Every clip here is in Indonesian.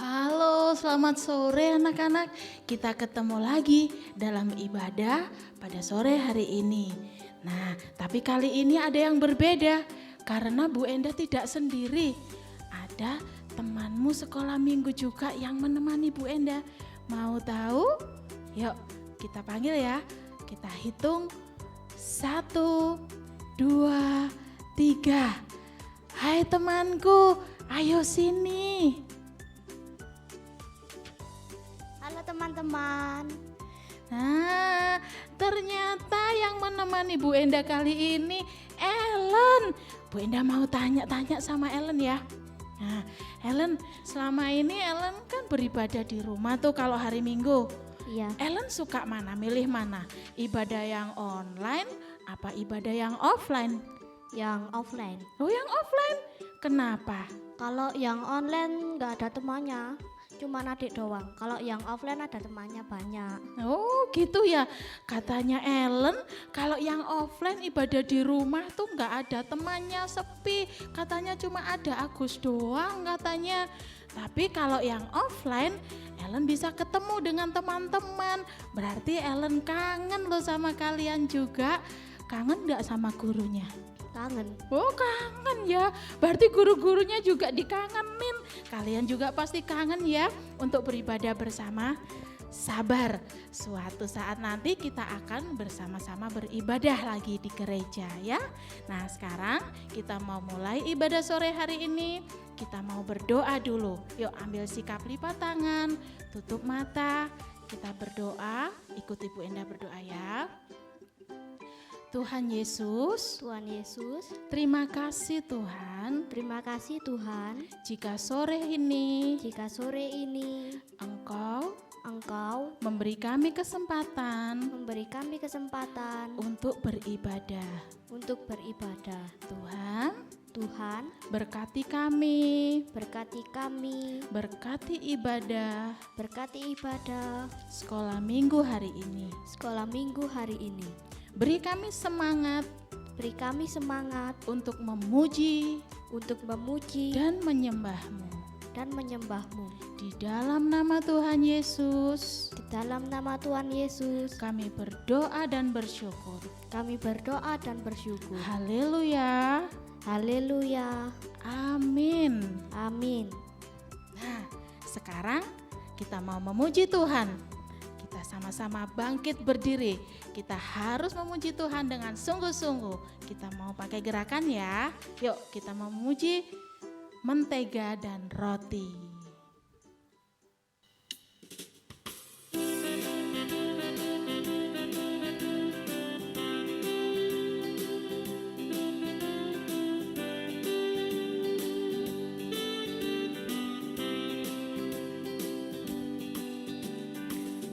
Halo, selamat sore anak-anak. Kita ketemu lagi dalam ibadah pada sore hari ini. Nah, tapi kali ini ada yang berbeda karena Bu Enda tidak sendiri. Ada temanmu sekolah minggu juga yang menemani Bu Enda. Mau tahu? Yuk, kita panggil ya. Kita hitung 1, 2, 3. Hai temanku, ayo sini. Halo teman-teman. Nah, ternyata yang menemani Bu Enda kali ini Ellen. Bu Enda mau tanya-tanya sama Ellen ya. Nah, Ellen, selama ini Ellen kan beribadah di rumah tuh kalau hari Minggu. Iya, Ellen suka mana, milih mana? Ibadah yang online apa ibadah yang offline? yang offline. Oh, yang offline. Kenapa? Kalau yang online nggak ada temannya, cuma adik doang. Kalau yang offline ada temannya banyak. Oh gitu ya, katanya Ellen kalau yang offline ibadah di rumah tuh nggak ada temannya, sepi. Katanya cuma ada Agus doang katanya. Tapi kalau yang offline Ellen bisa ketemu dengan teman-teman. Berarti Ellen kangen loh sama kalian juga. Kangen nggak sama gurunya? Kangen. Oh kangen ya, berarti guru-gurunya juga dikangenin. Kalian juga pasti kangen ya untuk beribadah bersama. Sabar, suatu saat nanti kita akan bersama-sama beribadah lagi di gereja ya. Nah sekarang kita mau mulai ibadah sore hari ini. Kita mau berdoa dulu. Yuk ambil sikap lipat tangan, tutup mata. Kita berdoa, ikut Ibu Enda berdoa ya. Tuhan Yesus, terima kasih Tuhan, Terima kasih Tuhan, jika sore ini jika sore ini Engkau memberi kami kesempatan memberi kami kesempatan untuk beribadah. Tuhan, berkati kami, berkati kami, berkati ibadah berkati ibadah sekolah minggu hari ini. sekolah minggu hari ini. Beri kami semangat Beri kami semangat untuk memuji untuk memuji dan menyembah-Mu. Di dalam nama Tuhan Yesus, Di dalam nama Tuhan Yesus, kami berdoa dan bersyukur. kami berdoa dan bersyukur. Haleluya. Haleluya. Amin. Amin. Nah, sekarang kita mau memuji Tuhan. Kita sama-sama bangkit berdiri. Kita harus memuji Tuhan dengan sungguh-sungguh. Kita mau pakai gerakan ya. Yuk, kita mau memuji mentega dan roti.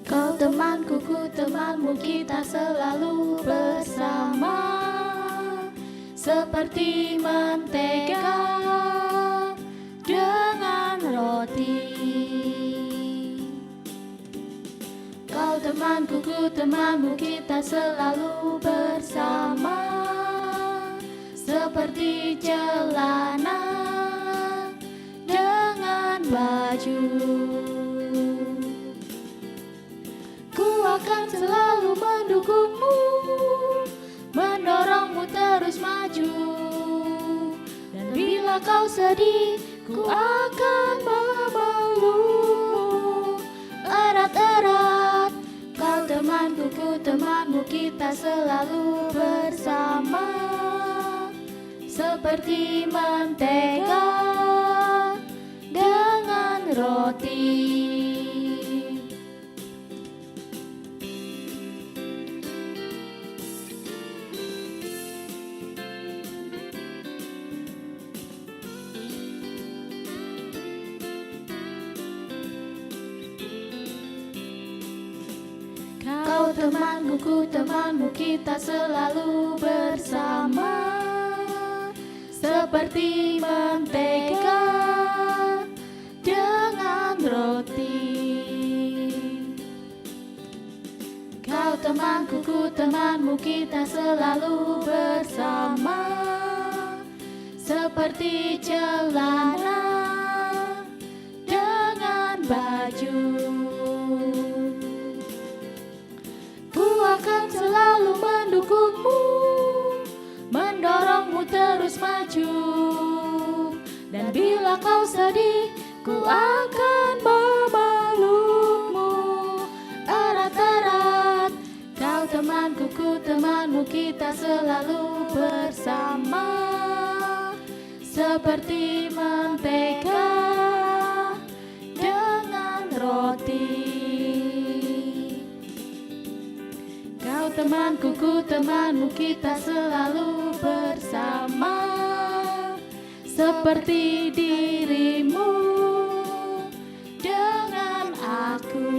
Kau temanku, ku temanmu, kita selalu bersama, seperti mentega dengan roti. Kau temanku, ku temanmu, kita selalu bersama, seperti celana dengan baju. Ku akan selalu mendukungmu, mendorongmu terus maju. Dan bila kau sedih, ku akan memelukmu erat-erat. Kau temanku, ku temanmu, kita selalu bersama, seperti mentega dengan roti. Kau temanku, ku temanmu, kita selalu bersama, seperti mentega dengan roti. Kau temanku, ku temanmu, kita selalu bersama, seperti celana dengan mendukungmu, mendorongmu terus maju. Dan bila kau sedih, ku akan memelukmu erat-erat. Kau temanku, ku temanmu, kita selalu bersama. Seperti mentega dengan roti. Kau temanku, ku temanmu, kita selalu bersama. Seperti dirimu dengan aku.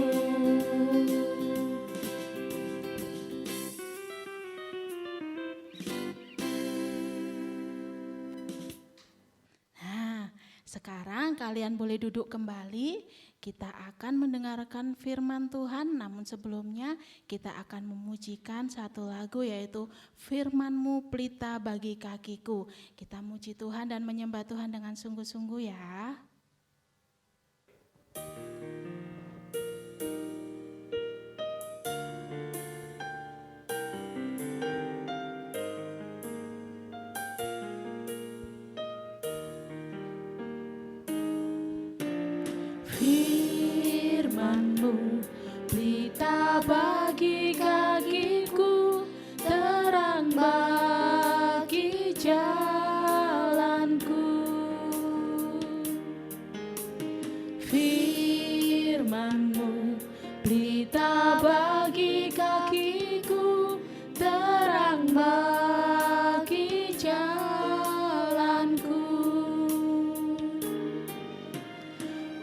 Nah, sekarang kalian boleh duduk kembali. Kita akan mendengarkan firman Tuhan, namun sebelumnya kita akan memujikan satu lagu, yaitu Firman-Mu Pelita Bagi Kakiku. Kita muji Tuhan dan menyembah Tuhan dengan sungguh-sungguh ya. Firman-Mu pelita bagi kakiku, terang bagi jalanku. Firman-Mu pelita bagi kakiku, terang bagi jalanku.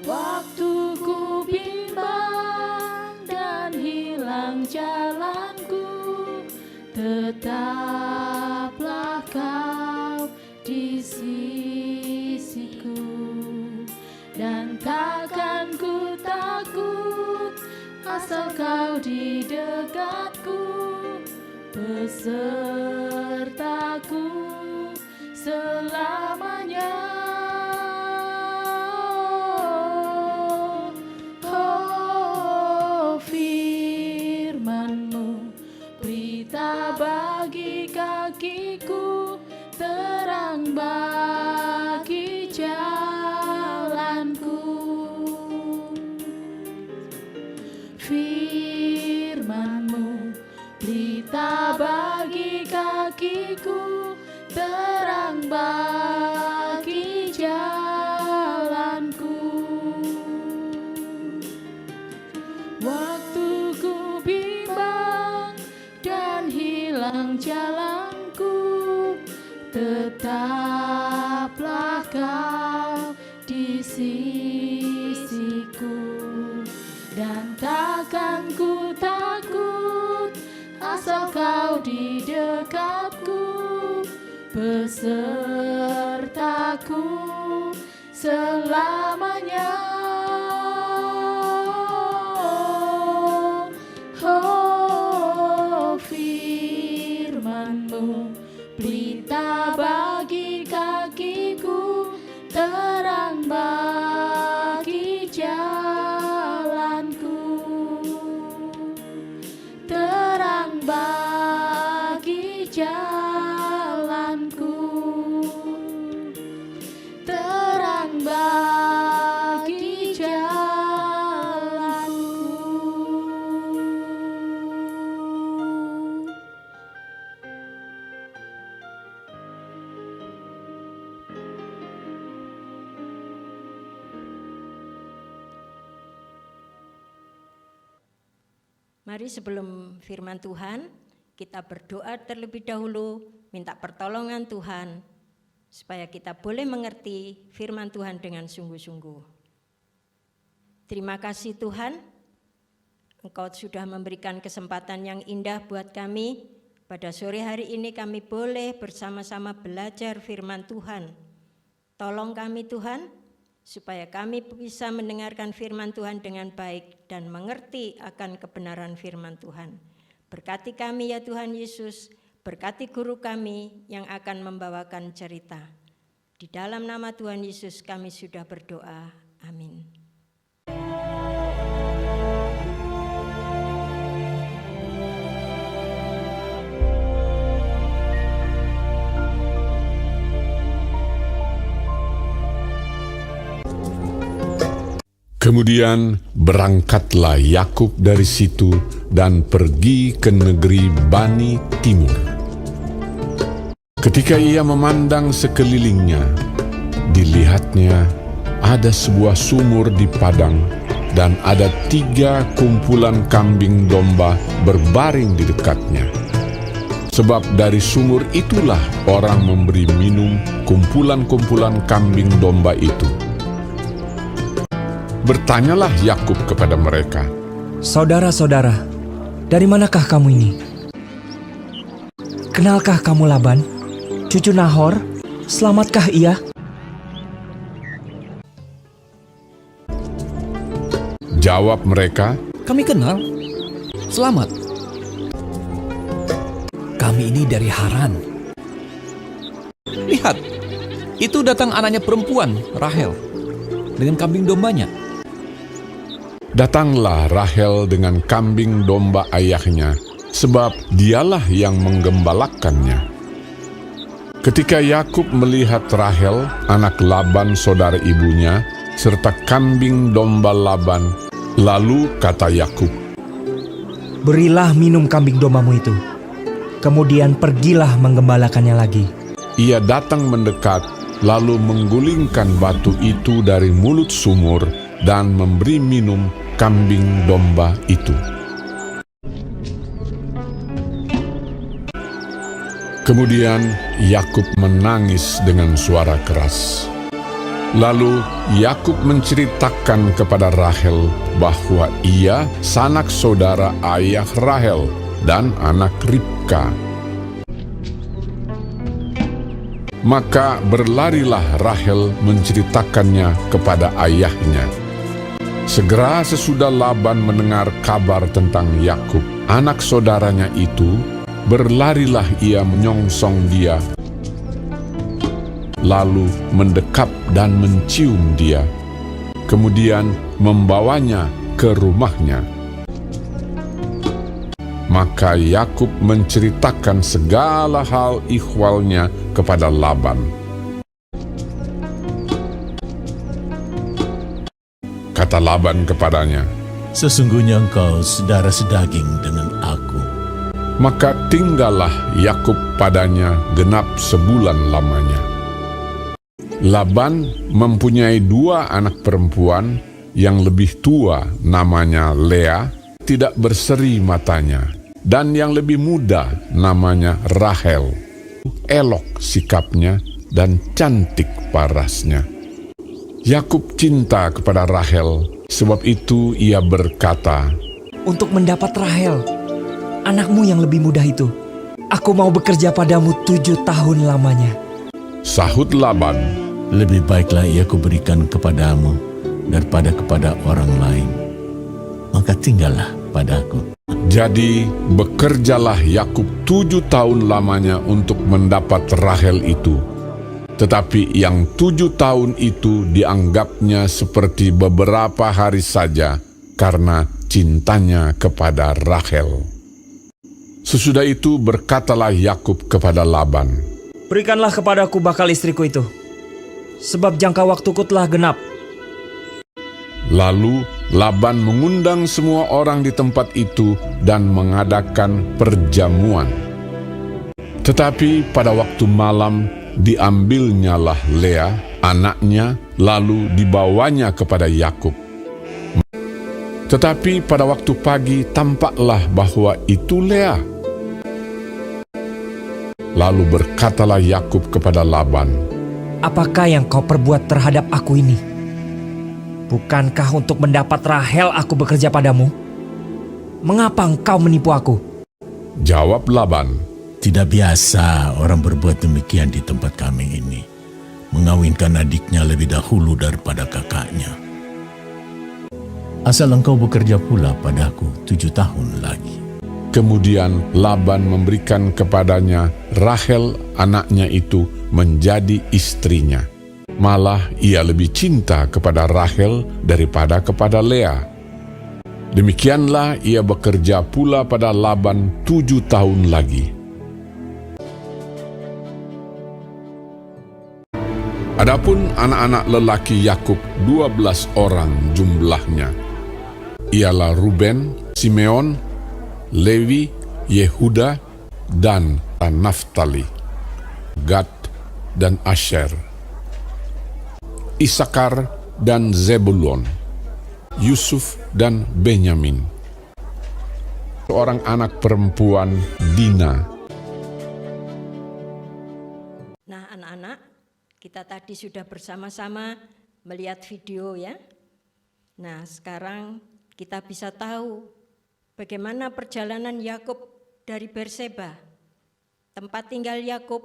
Waktu ku bimbang dan hilang jalanku, tetaplah kau di sisiku. Dan takkan ku takut, asal kau di dekatku, besertaku selamanya. Bagi kakiku, terang bagi jalanku. Firman-Mu pelita bagi kakiku, terang bagi jalanku. Waktu ku bimbang dan hilang jalanku, tetaplah kau di sisiku. Dan takkan ku takut, asal kau di dekatku, besertaku selamanya. Firman-Mu pelita bagi kakiku, terang bagi jalanku. Terang bagi jalanku, terang bagi jalanku. Mari sebelum firman Tuhan, kita berdoa terlebih dahulu, minta pertolongan Tuhan, supaya kita boleh mengerti firman Tuhan dengan sungguh-sungguh. Terima kasih Tuhan, Engkau sudah memberikan kesempatan yang indah buat kami. Pada sore hari ini kami boleh bersama-sama belajar firman Tuhan. Tolong kami Tuhan, supaya kami bisa mendengarkan firman Tuhan dengan baik dan mengerti akan kebenaran firman Tuhan. Berkati kami ya Tuhan Yesus, berkati guru kami yang akan membawakan cerita. Di dalam nama Tuhan Yesus kami sudah berdoa. Amin. Kemudian berangkatlah Yakub dari situ dan pergi ke negeri Bani Timur. Ketika ia memandang sekelilingnya, dilihatnya ada sebuah sumur di padang dan ada 3 kumpulan kambing domba berbaring di dekatnya. Sebab dari sumur itulah orang memberi minum kumpulan-kumpulan kambing domba itu. Bertanyalah Yakub kepada mereka, "Saudara-saudara, dari manakah kamu ini? Kenalkah kamu Laban, cucu Nahor? Selamatkah ia?" Jawab mereka, "Kami kenal. Selamat. Kami ini dari Haran. Lihat, itu datang anaknya perempuan, Rahel, dengan kambing dombanya." Datanglah Rahel dengan kambing domba ayahnya, sebab dialah yang menggembalakannya. Ketika Yakub melihat Rahel, anak Laban saudara ibunya, serta kambing domba Laban, lalu kata Yakub, "Berilah minum kambing dombamu itu, kemudian pergilah menggembalakannya lagi." Ia datang mendekat, lalu menggulingkan batu itu dari mulut sumur dan memberi minum kambing domba itu. Kemudian Yakub menangis dengan suara keras. Lalu Yakub menceritakan kepada Rahel bahwa ia sanak saudara ayah Rahel dan anak Ribka. Maka berlarilah Rahel menceritakannya kepada ayahnya. Segera sesudah Laban mendengar kabar tentang Yakub, anak saudaranya itu, berlarilah ia menyongsong dia, lalu mendekap dan mencium dia, kemudian membawanya ke rumahnya. Maka Yakub menceritakan segala hal ihwalnya kepada Laban. Kata Laban kepadanya, "Sesungguhnya engkau saudara sedaging dengan aku." Maka tinggallah Yakub padanya genap sebulan lamanya. Laban mempunyai 2 anak perempuan, yang lebih tua namanya Lea, tidak berseri matanya, dan yang lebih muda namanya Rahel, elok sikapnya dan cantik parasnya. Yakub cinta kepada Rahel, sebab itu ia berkata, "Untuk mendapat Rahel, anakmu yang lebih muda itu, aku mau bekerja padamu 7 tahun lamanya." Sahut Laban, "Lebih baiklah ia kuberikan kepadamu daripada kepada orang lain. Maka tinggallah padaku." Jadi bekerjalah Yakub 7 tahun lamanya untuk mendapat Rahel itu. Tetapi yang 7 tahun itu dianggapnya seperti beberapa hari saja karena cintanya kepada Rahel. Sesudah itu berkatalah Yakub kepada Laban, "Berikanlah kepadaku bakal istriku itu, sebab jangka waktuku telah genap." Lalu Laban mengundang semua orang di tempat itu dan mengadakan perjamuan. Tetapi pada waktu malam diambilnyalah Lea, anaknya, lalu dibawanya kepada Yakub. Tetapi pada waktu pagi tampaklah bahwa itu Lea. Lalu berkatalah Yakub kepada Laban, "Apakah yang kau perbuat terhadap aku ini? Bukankah untuk mendapat Rahel aku bekerja padamu? Mengapa engkau menipu aku?" Jawab Laban, Tidak biasa orang berbuat demikian di tempat kami ini, mengawinkan adiknya lebih dahulu daripada kakaknya. Asal engkau bekerja pula padaku 7 tahun lagi. Kemudian Laban memberikan kepadanya Rahel anaknya itu menjadi istrinya. Malah ia lebih cinta kepada Rahel daripada kepada Lea. Demikianlah ia bekerja pula pada Laban 7 tahun lagi. Adapun anak-anak lelaki Yakub 12 orang jumlahnya, ialah Ruben, Simeon, Lewi, Yehuda, dan Naftali, Gad dan Asher, Isakar dan Zebulon, Yusuf dan Benyamin. Seorang anak perempuan Dina. Nah, anak-anak, kita tadi sudah bersama-sama melihat video ya. Nah, sekarang kita bisa tahu bagaimana perjalanan Yakub dari Berseba, tempat tinggal Yakub.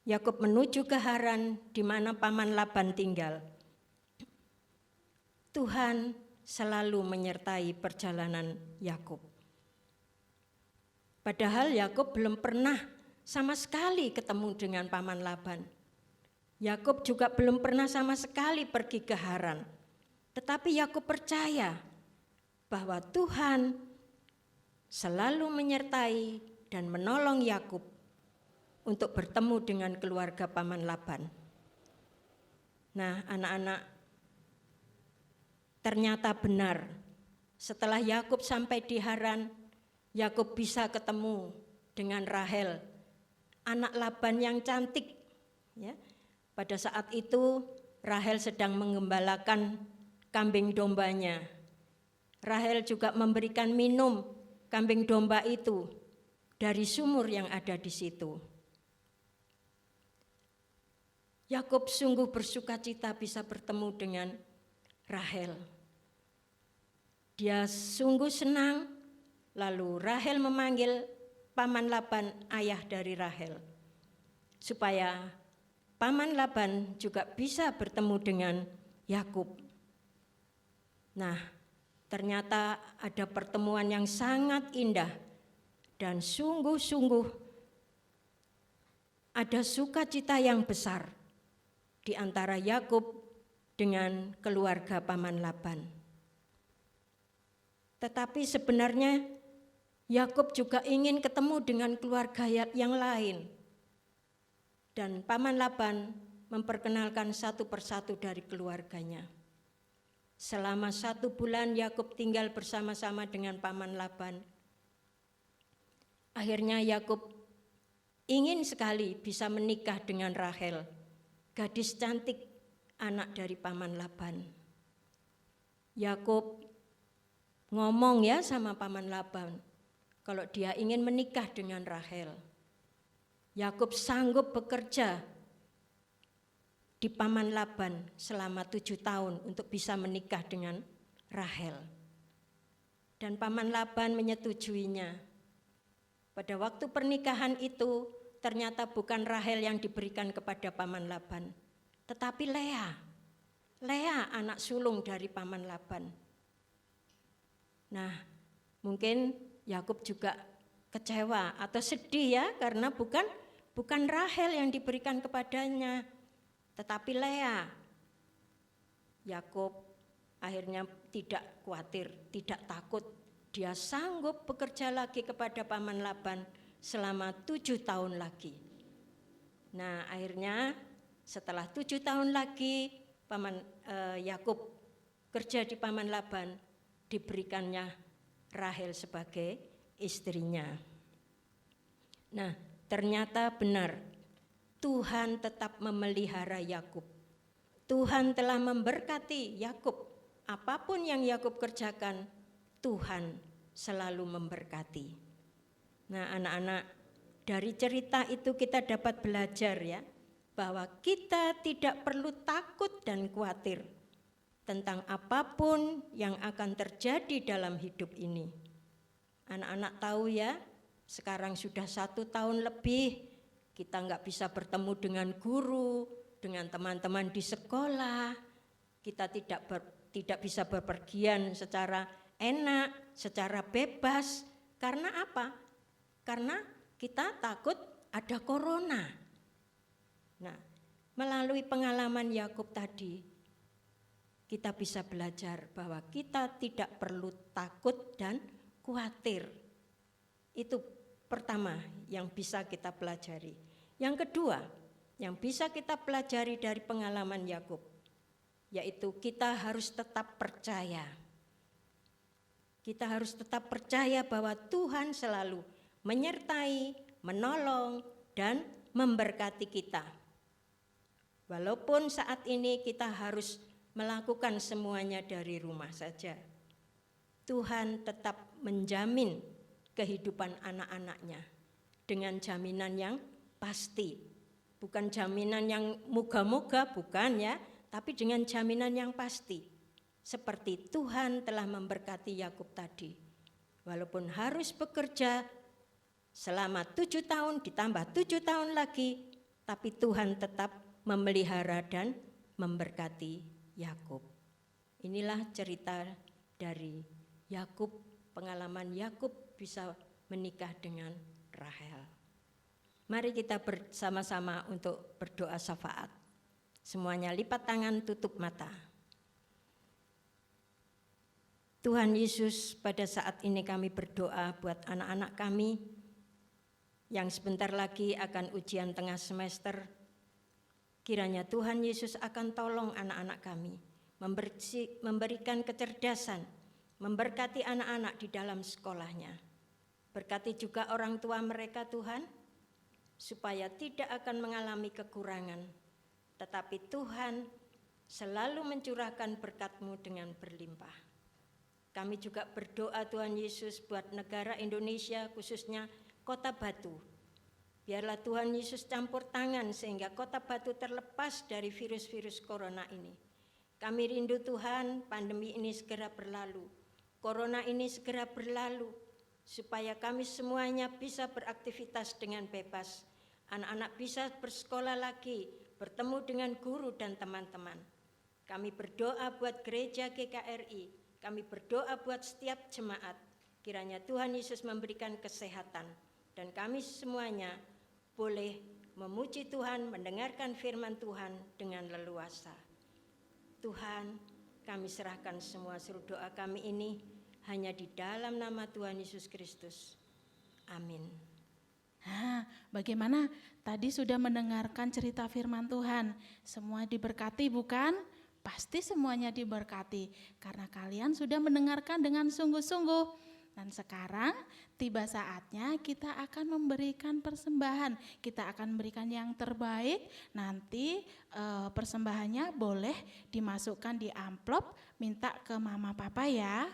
Yakub menuju ke Haran di mana paman Laban tinggal. Tuhan selalu menyertai perjalanan Yakub. Padahal Yakub belum pernah sama sekali ketemu dengan paman Laban. Yakub juga belum pernah sama sekali pergi ke Haran. Tetapi Yakub percaya bahwa Tuhan selalu menyertai dan menolong Yakub untuk bertemu dengan keluarga paman Laban. Nah, anak-anak, ternyata benar setelah Yakub sampai di Haran, Yakub bisa ketemu dengan Rahel, anak Laban yang cantik. Ya, pada saat itu Rahel sedang mengembalakan kambing dombanya. Rahel juga memberikan minum kambing domba itu dari sumur yang ada di situ. Yakub sungguh bersukacita bisa bertemu dengan Rahel. Dia sungguh senang. Lalu Rahel memanggil paman Laban, ayah dari Rahel, supaya paman Laban juga bisa bertemu dengan Yakub. Nah, ternyata ada pertemuan yang sangat indah dan sungguh-sungguh ada sukacita yang besar di antara Yakub dengan keluarga paman Laban. Tetapi sebenarnya Yakub juga ingin ketemu dengan keluarga yang lain. Dan paman Laban memperkenalkan satu persatu dari keluarganya. Selama 1 bulan Yakub tinggal bersama-sama dengan paman Laban. Akhirnya Yakub ingin sekali bisa menikah dengan Rahel, gadis cantik anak dari paman Laban. Yakub ngomong ya sama paman Laban, kalau dia ingin menikah dengan Rahel. Yakub sanggup bekerja di paman Laban selama 7 tahun untuk bisa menikah dengan Rahel. Dan paman Laban menyetujuinya. Pada waktu pernikahan itu ternyata bukan Rahel yang diberikan kepada paman Laban, tetapi Lea. Lea anak sulung dari paman Laban. Nah, mungkin Yakub juga kecewa atau sedih ya, karena bukan Rahel yang diberikan kepadanya, tetapi Lea. Yakub akhirnya tidak khawatir, tidak takut. Dia sanggup bekerja lagi kepada paman Laban selama 7 tahun lagi. Nah, akhirnya setelah 7 tahun lagi paman Yakub kerja di paman Laban, diberikannya Rahel sebagai istrinya. Nah, ternyata benar Tuhan tetap memelihara Yakub. Tuhan telah memberkati Yakub. Apapun yang Yakub kerjakan, Tuhan selalu memberkati. Nah, anak-anak, dari cerita itu kita dapat belajar ya, bahwa kita tidak perlu takut dan khawatir tentang apapun yang akan terjadi dalam hidup ini. Anak-anak tahu ya, sekarang sudah 1 tahun lebih kita nggak bisa bertemu dengan guru, dengan teman-teman di sekolah. Kita tidak bisa bepergian secara enak, secara bebas. Karena apa? Karena kita takut ada corona. Nah, melalui pengalaman Yakub tadi, kita bisa belajar bahwa kita tidak perlu takut dan khawatir. Itu pertama yang bisa kita pelajari. Yang kedua, yang bisa kita pelajari dari pengalaman Yakub, yaitu kita harus tetap percaya. Kita harus tetap percaya bahwa Tuhan selalu menyertai, menolong, dan memberkati kita. Walaupun saat ini kita harus melakukan semuanya dari rumah saja, Tuhan tetap menjamin kehidupan anak-anaknya dengan jaminan yang pasti. Bukan jaminan yang moga-moga, bukan ya, tapi dengan jaminan yang pasti. Seperti Tuhan telah memberkati Yakub tadi. Walaupun harus bekerja selama 7 tahun ditambah 7 tahun lagi, tapi Tuhan tetap memelihara dan memberkati Yakub. Inilah cerita dari Yakub, pengalaman Yakub bisa menikah dengan Rahel. Mari kita bersama-sama untuk berdoa syafaat. Semuanya lipat tangan, tutup mata. Tuhan Yesus, pada saat ini kami berdoa buat anak-anak kami yang sebentar lagi akan ujian tengah semester. Kiranya Tuhan Yesus akan tolong anak-anak kami, memberikan kecerdasan, memberkati anak-anak di dalam sekolahnya. Berkati juga orang tua mereka Tuhan, supaya tidak akan mengalami kekurangan, tetapi Tuhan selalu mencurahkan berkat-Mu dengan berlimpah. Kami juga berdoa Tuhan Yesus buat negara Indonesia, khususnya Kota Batu. Biarlah Tuhan Yesus campur tangan sehingga Kota Batu terlepas dari virus-virus corona ini. Kami rindu Tuhan, pandemi ini segera berlalu, corona ini segera berlalu, supaya kami semuanya bisa beraktivitas dengan bebas. Anak-anak bisa bersekolah lagi, bertemu dengan guru dan teman-teman. Kami berdoa buat gereja GKRI, kami berdoa buat setiap jemaat. Kiranya Tuhan Yesus memberikan kesehatan dan kami semuanya boleh memuji Tuhan, mendengarkan firman Tuhan dengan leluasa. Tuhan, kami serahkan semua seluruh doa kami ini hanya di dalam nama Tuhan Yesus Kristus. Amin. Nah, bagaimana tadi sudah mendengarkan cerita firman Tuhan? Semua diberkati bukan? Pasti semuanya diberkati karena kalian sudah mendengarkan dengan sungguh-sungguh. Dan sekarang tiba saatnya kita akan memberikan persembahan. Kita akan memberikan yang terbaik. Nanti persembahannya boleh dimasukkan di amplop, minta ke mama papa ya.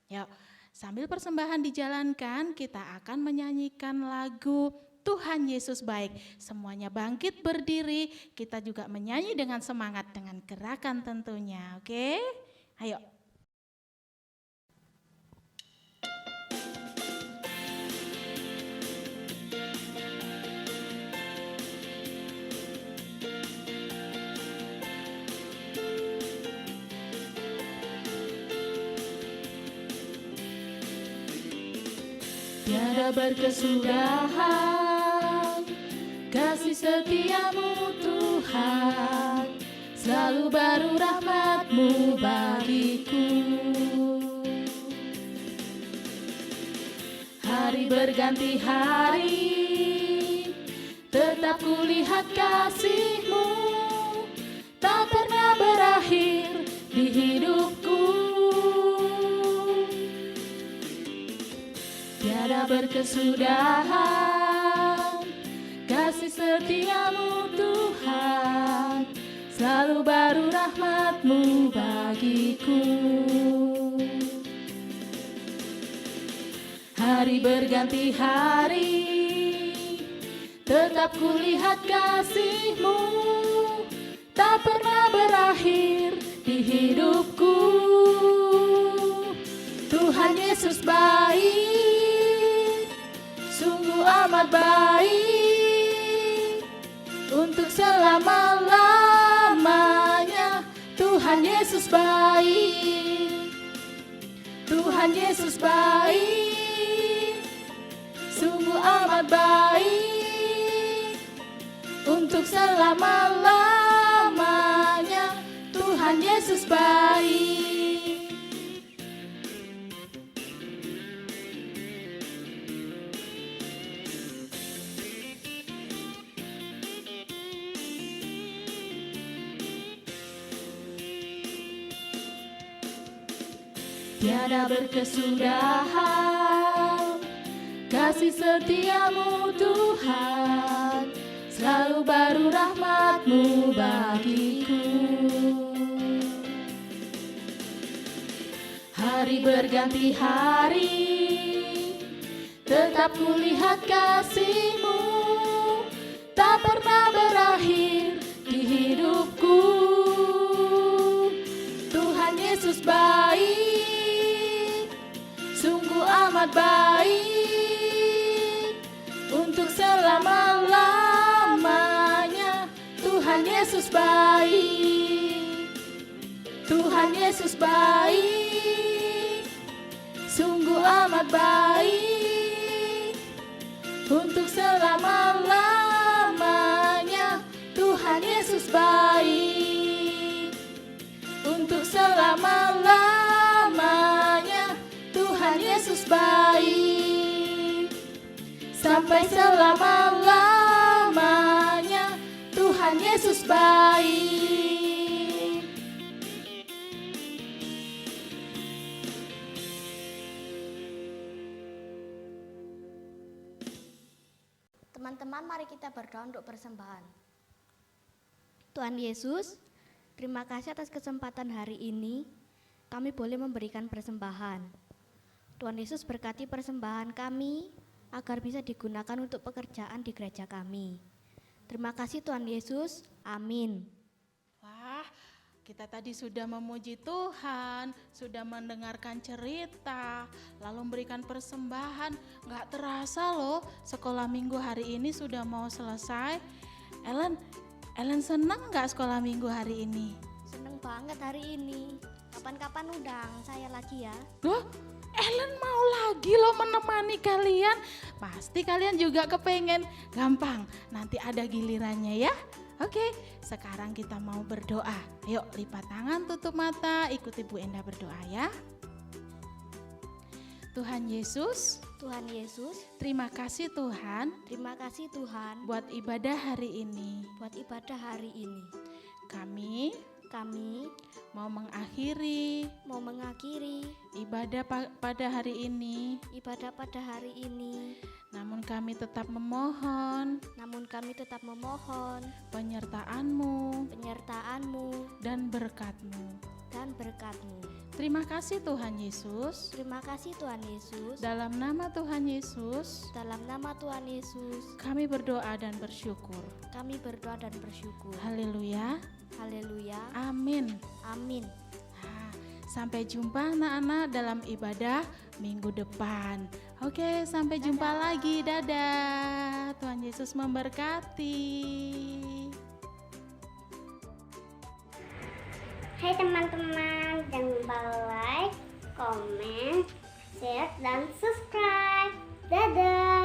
Yuk, sambil persembahan dijalankan, kita akan menyanyikan lagu Tuhan Yesus Baik. Semuanya bangkit berdiri, kita juga menyanyi dengan semangat, dengan gerakan tentunya, oke? Ayo. Tiada berkesudahan kasih setiamu Tuhan, selalu baru rahmat-Mu bagiku. Hari berganti hari, tetap kulihat kasih-Mu, tak pernah berakhir di hidupku. Tiada berkesudahan kasih setiamu Tuhan, selalu baru rahmat-Mu bagiku. Hari berganti hari, tetap kulihat kasih-Mu, tak pernah berakhir di hidupku. Tuhan Yesus baik, sungguh amat baik, untuk selama-lamanya. Tuhan Yesus baik, Tuhan Yesus baik, sungguh amat baik, untuk selama-lamanya. Tuhan Yesus baik. tiada berkesudahan. Kasih setiamu Tuhan, selalu baru rahmat-Mu bagiku. Hari berganti hari, tetap kulihat kasih-Mu, tak pernah berakhir di hidupku. Tuhan Yesus baik, sungguh amat baik, untuk selama-lamanya. Tuhan Yesus baik, Tuhan Yesus baik, sungguh amat baik, untuk selama-lamanya. Tuhan Yesus baik, untuk selama-lamanya. Tuhan Yesus baik, sampai selama-lamanya. Tuhan Yesus baik. Teman-teman, mari kita berdoa untuk persembahan. Tuhan Yesus, terima kasih atas kesempatan hari ini kami boleh memberikan persembahan. Tuhan Yesus berkati persembahan kami agar bisa digunakan untuk pekerjaan di gereja kami. Terima kasih Tuhan Yesus, amin. Wah, kita tadi sudah memuji Tuhan, sudah mendengarkan cerita, lalu memberikan persembahan. Gak terasa loh, sekolah minggu hari ini sudah mau selesai. Ellen senang gak sekolah minggu hari ini? Seneng banget hari ini. Kapan-kapan undang saya lagi ya. Loh, Ellen mau lagi loh menemani kalian. Pasti kalian juga kepengen. Gampang, nanti ada gilirannya ya. Oke, sekarang kita mau berdoa. Ayo lipat tangan, tutup mata, ikuti Bu Enda berdoa ya. Tuhan Yesus, terima kasih Tuhan Terima kasih Tuhan buat ibadah hari ini. buat ibadah hari ini. Kami Kami mau mengakhiri mau mengakhiri ibadah pada hari ini. ibadah pada hari ini. Namun kami tetap memohon Namun kami tetap memohon penyertaan-Mu penyertaan-Mu dan berkat-Mu. dan berkat-Mu. Terima kasih Tuhan Yesus. Terima kasih Tuhan Yesus. Dalam nama Tuhan Yesus, Dalam nama Tuhan Yesus, kami berdoa dan bersyukur. kami berdoa dan bersyukur. Haleluya. Haleluya. Amin. Amin. Nah, sampai jumpa anak-anak dalam ibadah minggu depan. Oke, sampai jumpa lagi. Dadah. Tuhan Yesus memberkati. Hai teman-teman, jangan lupa like, komen, share, dan subscribe. Dadah!